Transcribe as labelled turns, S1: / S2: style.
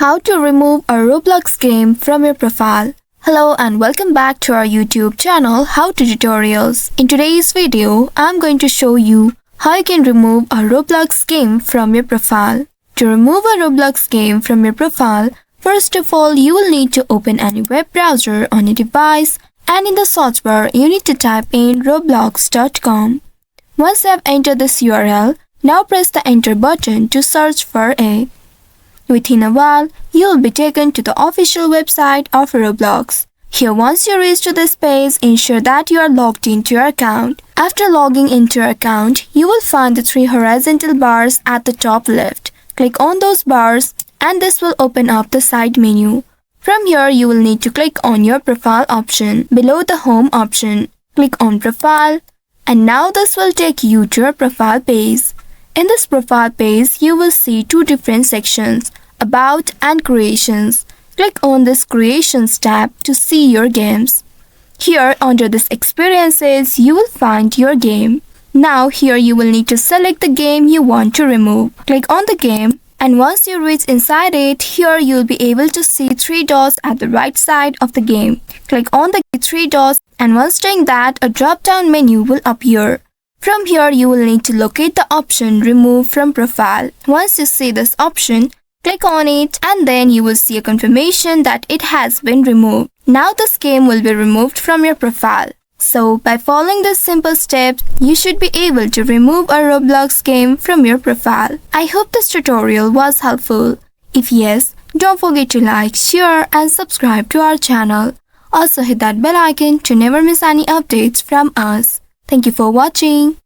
S1: How to remove a Roblox game from your profile. Hello and welcome back to our YouTube channel How to Tutorials. In today's video, I'm going to show you how you can remove a Roblox game from your profile. To remove a Roblox game from your profile, first of all, you will need to open any web browser on your device, and in the search bar, you need to type in roblox.com. Once you have entered this URL, now press the enter button to search for it. Within a while, you will be taken to the official website of Roblox. Here, once you reach to this page, ensure that you are logged into your account. After logging into your account, you will find the three horizontal bars at the top left. Click on those bars and this will open up the side menu. From here, you will need to click on your profile option below the home option. Click on profile and now this will take you to your profile page. In this profile page, you will see two different sections, About and Creations. Click on this Creations tab to see your games. Here, under this Experiences, you will find your game. Now, here you will need to select the game you want to remove. Click on the game, and once you reach inside it, here you will be able to see three dots at the right side of the game. Click on the three dots, and once doing that, a drop-down menu will appear. From here, you will need to locate the option Remove from Profile. Once you see this option, click on it and then you will see a confirmation that it has been removed. Now this game will be removed from your profile. So, by following these simple steps, you should be able to remove a Roblox game from your profile. I hope this tutorial was helpful. If yes, don't forget to like, share and subscribe to our channel. Also hit that bell icon to never miss any updates from us. Thank you for watching.